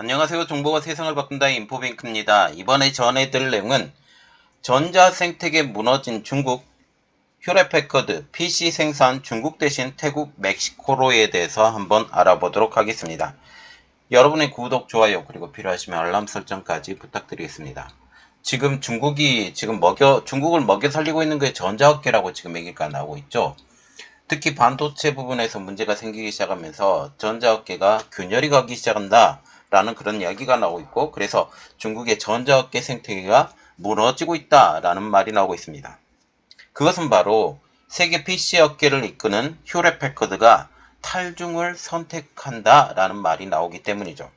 안녕하세요. 정보가 세상을 바꾼다 인포뱅크입니다. 이번에 전해드릴 내용은 전자생태계 무너진 중국, 휴레패커드 PC 생산 중국 대신 태국, 멕시코로에 대해서 한번 알아보도록 하겠습니다. 여러분의 구독, 좋아요, 그리고 필요하시면 알람 설정까지 부탁드리겠습니다. 지금 중국을 먹여 살리고 있는 게 전자업계라고 지금 얘기가 나오고 있죠. 특히 반도체 부분에서 문제가 생기기 시작하면서 전자업계가 균열이 가기 시작한다 라는 그런 이야기가 나오고 있고, 그래서 중국의 전자업계 생태계가 무너지고 있다라는 말이 나오고 있습니다. 그것은 바로 세계 PC 업계를 이끄는 휴레패커드가 탈중을 선택한다라는 말이 나오기 때문이죠.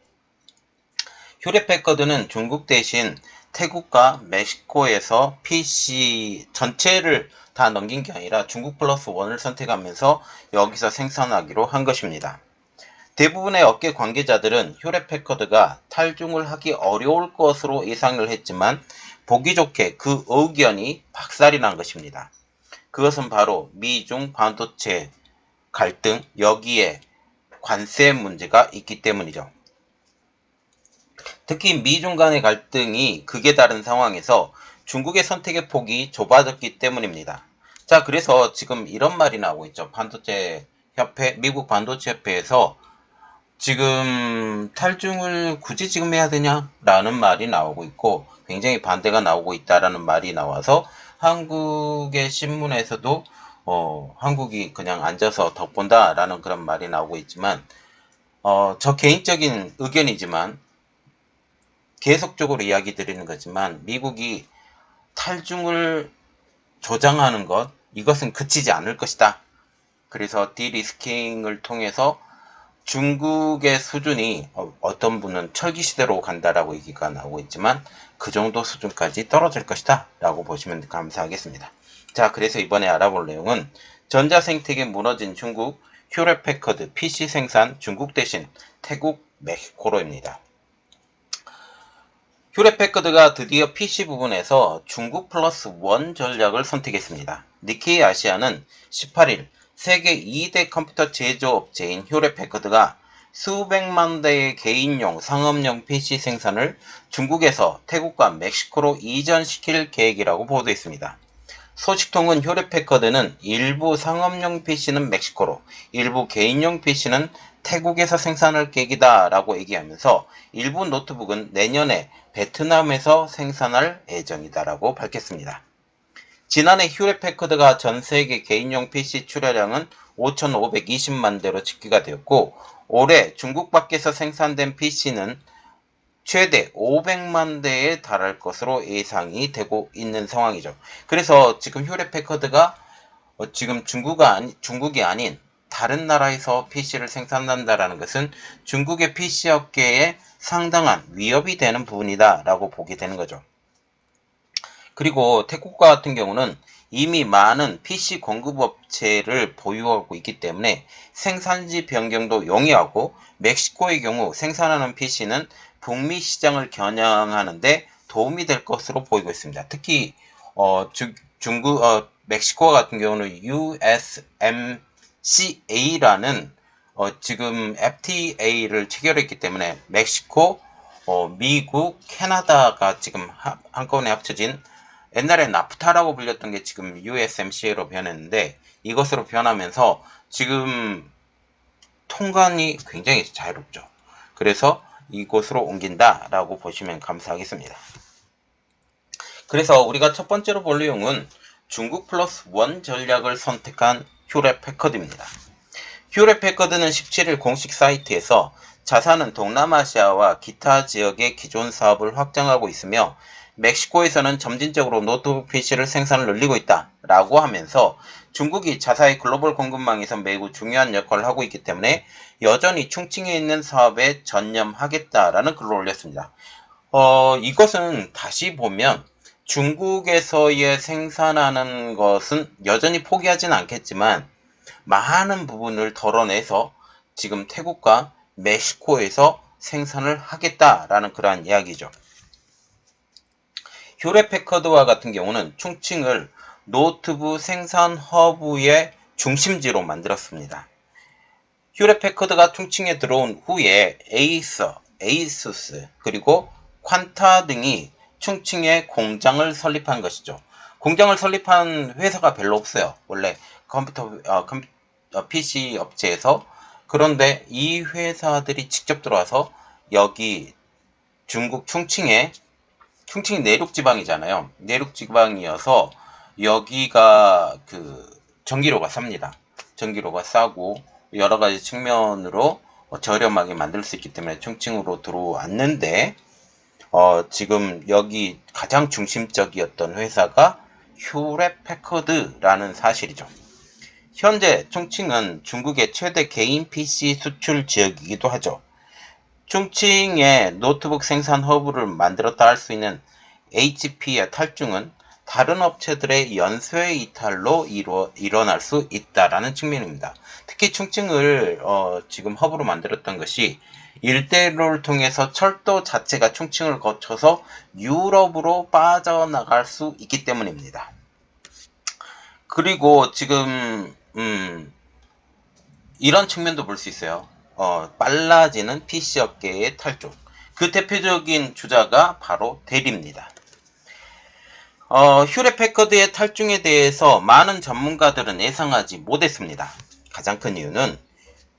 휴레패커드는 중국 대신 태국과 멕시코에서 PC 전체를 다 넘긴 게 아니라 중국 플러스 원을 선택하면서 여기서 생산하기로 한 것입니다. 대부분의 업계 관계자들은 휴레패커드가 탈중을 하기 어려울 것으로 예상을 했지만 보기 좋게 그 의견이 박살이 난 것입니다. 그것은 바로 미중 반도체 갈등, 여기에 관세 문제가 있기 때문이죠. 특히 미중 간의 갈등이 극에 달한 상황에서 중국의 선택의 폭이 좁아졌기 때문입니다. 자, 그래서 지금 이런 말이 나오고 있죠. 미국 반도체 협회에서 지금 탈중을 굳이 지금 해야 되냐라는 말이 나오고 있고, 굉장히 반대가 나오고 있다라는 말이 나와서 한국의 신문에서도 한국이 그냥 앉아서 덕본다라는 그런 말이 나오고 있지만, 저 개인적인 의견이지만 계속적으로 이야기 드리는 거지만, 미국이 탈중을 조장하는 것, 이것은 그치지 않을 것이다. 그래서 디리스킹을 통해서 중국의 수준이 어떤 분은 철기시대로 간다라고 얘기가 나오고 있지만 그 정도 수준까지 떨어질 것이다 라고 보시면 감사하겠습니다. 자, 그래서 이번에 알아볼 내용은 전자생태계 무너진 중국, 휴레패커드 PC 생산 중국 대신 태국, 멕시코로입니다. 휴레패커드가 드디어 PC 부분에서 중국 플러스 원 전략을 선택했습니다. 니케이 아시아는 18일 세계 2대 컴퓨터 제조업체인 휴레패커드가 수백만 대의 개인용 상업용 PC 생산을 중국에서 태국과 멕시코로 이전시킬 계획이라고 보도했습니다. 소식통은 휴레패커드는 일부 상업용 PC는 멕시코로, 일부 개인용 PC는 태국에서 생산할 계획이다 라고 얘기하면서 일부 노트북은 내년에 베트남에서 생산할 예정이다 라고 밝혔습니다. 지난해 휴레패커드가 전세계 개인용 PC 출하량은 5,520만 대로 집계가 되었고, 올해 중국 밖에서 생산된 PC는 최대 500만 대에 달할 것으로 예상이 되고 있는 상황이죠. 그래서 지금 휴레패커드가 지금 중국이 아닌 다른 나라에서 PC를 생산한다는 것은 중국의 PC 업계에 상당한 위협이 되는 부분이다 라고 보게 되는 거죠. 그리고 태국과 같은 경우는 이미 많은 PC 공급업체를 보유하고 있기 때문에 생산지 변경도 용이하고, 멕시코의 경우 생산하는 PC는 북미 시장을 겨냥하는 데 도움이 될 것으로 보이고 있습니다. 특히 멕시코 같은 경우는 USMCA라는 지금 FTA를 체결했기 때문에 멕시코, 미국, 캐나다가 지금 한꺼번에 합쳐진, 옛날에 나프타라고 불렸던 게 지금 USMCA로 변했는데, 이것으로 변하면서 지금 통관이 굉장히 자유롭죠. 그래서 이곳으로 옮긴다라고 보시면 감사하겠습니다. 그래서 우리가 첫 번째로 볼 내용은 중국 플러스 원 전략을 선택한 휴레패커드입니다. 휴레패커드는 17일 공식 사이트에서 자사는 동남아시아와 기타 지역의 기존 사업을 확장하고 있으며 멕시코에서는 점진적으로 노트북 PC를 생산을 늘리고 있다 라고 하면서 중국이 자사의 글로벌 공급망에서 매우 중요한 역할을 하고 있기 때문에 여전히 충칭에 있는 사업에 전념하겠다라는 글을 올렸습니다. 이것은 다시 보면 중국에서의 생산하는 것은 여전히 포기하진 않겠지만 많은 부분을 덜어내서 지금 태국과 멕시코에서 생산을 하겠다라는 그러한 이야기죠. 휴레패커드와 같은 경우는 충칭을 노트북 생산 허브의 중심지로 만들었습니다. 휴레패커드가 충칭에 들어온 후에 에이서, 에이수스, 그리고 퀀타 등이 충칭에 공장을 설립한 것이죠. 공장을 설립한 회사가 별로 없어요. 원래 PC 업체에서. 그런데 이 회사들이 직접 들어와서 여기 중국 충칭이 내륙 지방이잖아요. 내륙 지방이어서 여기가 전기료가 쌉니다. 전기료가 싸고 여러 가지 측면으로 저렴하게 만들 수 있기 때문에 충칭으로 들어왔는데 지금 여기 가장 중심적이었던 회사가 휴렛 패커드라는 사실이죠. 현재 충칭은 중국의 최대 개인 PC 수출 지역이기도 하죠. 충칭의 노트북 생산 허브를 만들었다 할 수 있는 HP의 탈중은 다른 업체들의 연쇄 이탈로 일어날 수 있다라는 측면입니다. 특히 충칭을 지금 허브로 만들었던 것이 일대로를 통해서 철도 자체가 충칭을 거쳐서 유럽으로 빠져나갈 수 있기 때문입니다. 그리고 지금 이런 측면도 볼 수 있어요. 빨라지는 PC 업계의 탈중. 그 대표적인 주자가 바로 델입니다. 휴렛 패커드의 탈중에 대해서 많은 전문가들은 예상하지 못했습니다. 가장 큰 이유는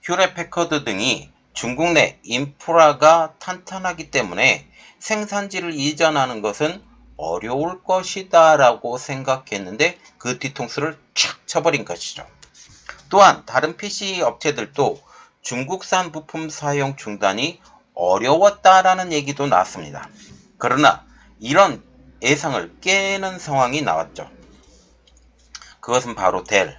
휴렛 패커드 등이 중국 내 인프라가 탄탄하기 때문에 생산지를 이전하는 것은 어려울 것이다 라고 생각했는데 그 뒤통수를 촥 쳐버린 것이죠. 또한 다른 PC 업체들도 중국산 부품 사용 중단이 어려웠다라는 얘기도 나왔습니다. 그러나 이런 예상을 깨는 상황이 나왔죠. 그것은 바로 델.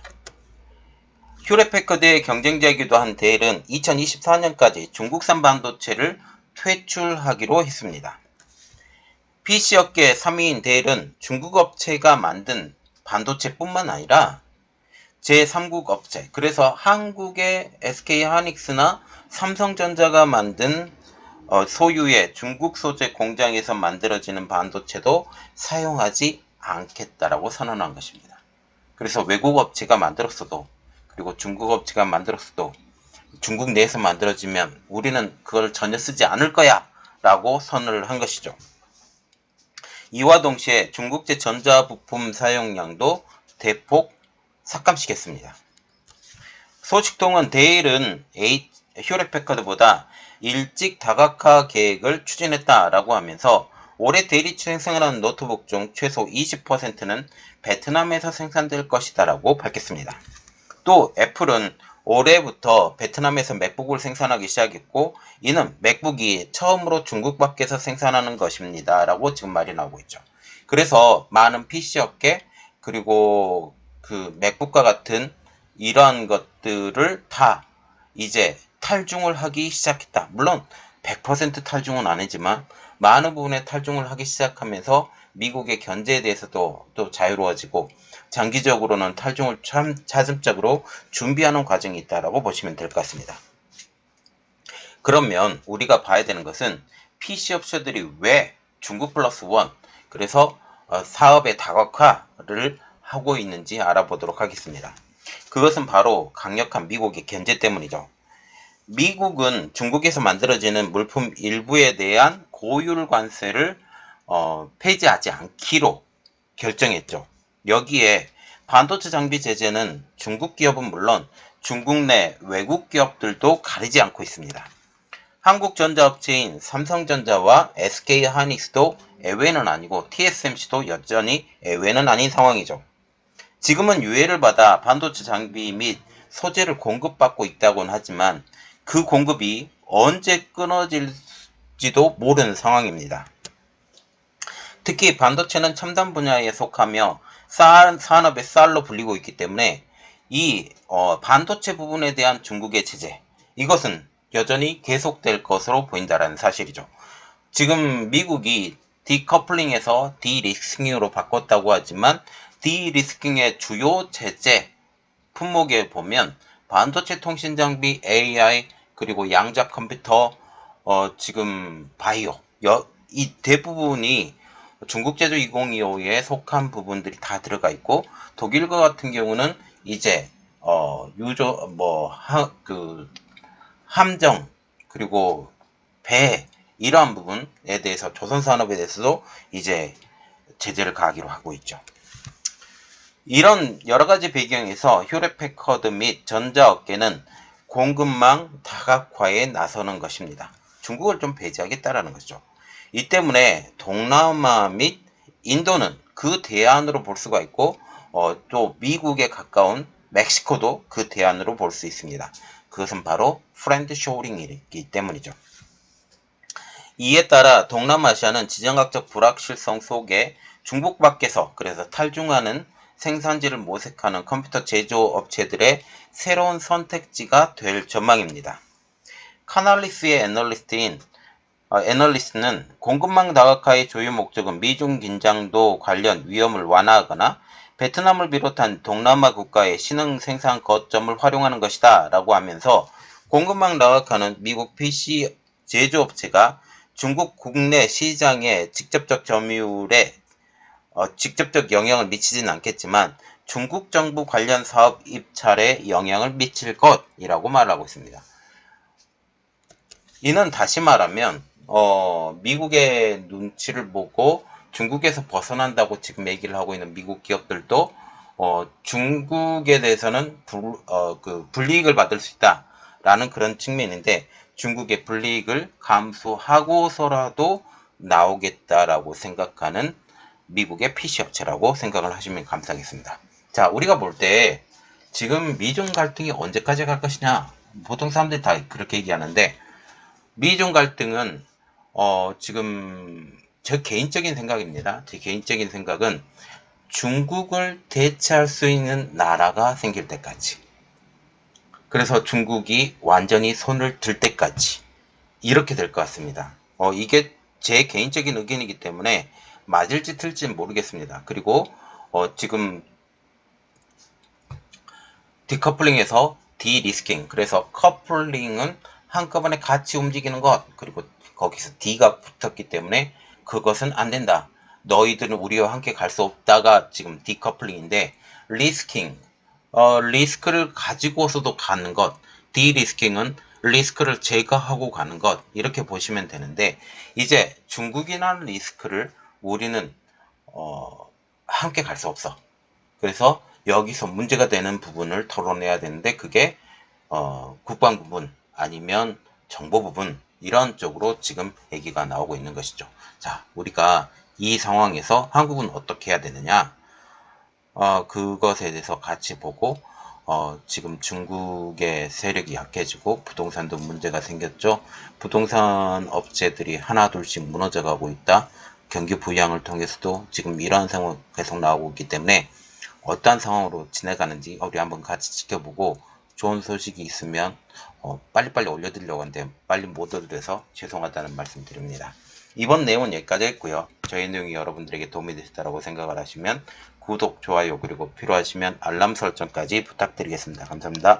휴렛 패커드의 경쟁자이기도 한 델은 2024년까지 중국산 반도체를 퇴출하기로 했습니다. PC 업계 3위인 델은 중국 업체가 만든 반도체뿐만 아니라 제3국 업체, 그래서 한국의 SK하이닉스나 삼성전자가 만든 소유의 중국 소재 공장에서 만들어지는 반도체도 사용하지 않겠다라고 선언한 것입니다. 그래서 외국 업체가 만들었어도, 그리고 중국 업체가 만들었어도 중국 내에서 만들어지면 우리는 그걸 전혀 쓰지 않을 거야 라고 선언을 한 것이죠. 이와 동시에 중국제 전자부품 사용량도 대폭 삭감시켰습니다. 소식통은 델은 휴렛 패커드보다 일찍 다각화 계획을 추진했다라고 하면서 올해 델이 생산하는 노트북 중 최소 20%는 베트남에서 생산될 것이다라고 밝혔습니다. 또 애플은 올해부터 베트남에서 맥북을 생산하기 시작했고 이는 맥북이 처음으로 중국 밖에서 생산하는 것입니다 라고 지금 말이 나오고 있죠. 그래서 많은 PC 업계 그리고 맥북과 같은 이러한 것들을 다 이제 탈중을 하기 시작했다. 물론 100% 탈중은 아니지만 많은 부분에 탈중을 하기 시작하면서 미국의 견제에 대해서도 또 자유로워지고 장기적으로는 탈중을 차근차근적으로 준비하는 과정이 있다라고 보시면 될 것 같습니다. 그러면 우리가 봐야 되는 것은 PC 업체들이 왜 중국 플러스 원, 그래서 사업의 다각화를 하고 있는지 알아보도록 하겠습니다. 그것은 바로 강력한 미국의 견제 때문이죠. 미국은 중국에서 만들어지는 물품 일부에 대한 고율 관세를 폐지하지 않기로 결정했죠. 여기에 반도체 장비 제재는 중국 기업은 물론 중국 내 외국 기업들도 가리지 않고 있습니다. 한국 전자업체인 삼성전자와 SK하이닉스도 예외는 아니고 TSMC도 여전히 예외는 아닌 상황이죠. 지금은 유예를 받아 반도체 장비 및 소재를 공급받고 있다고는 하지만 그 공급이 언제 끊어질지도 모르는 상황입니다. 특히 반도체는 첨단 분야에 속하며 산업의 쌀로 불리고 있기 때문에 이 반도체 부분에 대한 중국의 제재, 이것은 여전히 계속될 것으로 보인다는 사실이죠. 지금 미국이 디커플링에서 디리스킹으로 바꿨다고 하지만 디리스킹의 주요 제재 품목에 보면 반도체 통신 장비, AI, 그리고 양자 컴퓨터, 지금 바이오, 이 대부분이 중국 제조 2025에 속한 부분들이 다 들어가 있고 독일과 같은 경우는 이제 함정 그리고 배 이러한 부분에 대해서 조선산업에 대해서도 이제 제재를 가하기로 하고 있죠. 이런 여러가지 배경에서 휴렛패커드 및 전자업계는 공급망 다각화에 나서는 것입니다. 중국을 좀 배제하겠다라는 거죠. 이 때문에 동남아 및 인도는 그 대안으로 볼 수가 있고 또 미국에 가까운 멕시코도 그 대안으로 볼 수 있습니다. 그것은 바로 프렌드 쇼링이기 때문이죠. 이에 따라 동남아시아는 지정학적 불확실성 속에 중국 밖에서 그래서 탈중하는 생산지를 모색하는 컴퓨터 제조업체들의 새로운 선택지가 될 전망입니다. 카날리스의 애널리스트는 공급망 다각화의 주요 목적은 미중 긴장도 관련 위험을 완화하거나 베트남을 비롯한 동남아 국가의 신흥 생산 거점을 활용하는 것이다 라고 하면서 공급망 다각화는 미국 PC 제조업체가 중국 국내 시장의 직접적 점유율에 직접적 영향을 미치진 않겠지만 중국 정부 관련 사업 입찰에 영향을 미칠 것이라고 말하고 있습니다. 이는 다시 말하면 미국의 눈치를 보고 중국에서 벗어난다고 지금 얘기를 하고 있는 미국 기업들도 중국에 대해서는 불이익을 받을 수 있다라는 그런 측면인데 중국의 불이익을 감수하고서라도 나오겠다라고 생각하는 미국의 PC 업체라고 생각을 하시면 감사하겠습니다. 자, 우리가 볼 때 지금 미중 갈등이 언제까지 갈 것이냐? 보통 사람들이 다 그렇게 얘기하는데 미중 갈등은 지금 제 개인적인 생각입니다. 제 개인적인 생각은 중국을 대체할 수 있는 나라가 생길 때까지, 그래서 중국이 완전히 손을 들 때까지 이렇게 될 것 같습니다. 이게 제 개인적인 의견이기 때문에 맞을지 틀지는 모르겠습니다. 그리고 지금 디커플링에서 디리스킹, 그래서 커플링은 한꺼번에 같이 움직이는 것, 그리고 거기서 D가 붙었기 때문에 그것은 안 된다. 너희들은 우리와 함께 갈 수 없다가 지금 디커플링인데, 리스킹, 리스크를 가지고서도 가는 것, 디리스킹은 리스크를 제거하고 가는 것, 이렇게 보시면 되는데, 이제 중국이라는 리스크를 우리는 함께 갈 수 없어. 그래서 여기서 문제가 되는 부분을 토론해야 되는데 그게 국방 부분 아니면 정보 부분 이런 쪽으로 지금 얘기가 나오고 있는 것이죠. 자, 우리가 이 상황에서 한국은 어떻게 해야 되느냐? 그것에 대해서 같이 보고 지금 중국의 세력이 약해지고 부동산도 문제가 생겼죠. 부동산 업체들이 하나둘씩 무너져가고 있다. 경기 부양을 통해서도 지금 이러한 상황이 계속 나오고 있기 때문에 어떠한 상황으로 지나가는지 우리 한번 같이 지켜보고 좋은 소식이 있으면 빨리빨리 올려드리려고 하는데 빨리 못 올려서 죄송하다는 말씀 드립니다. 이번 내용은 여기까지 했고요. 저희 내용이 여러분들에게 도움이 되셨다고 생각을 하시면 구독, 좋아요 그리고 필요하시면 알람 설정까지 부탁드리겠습니다. 감사합니다.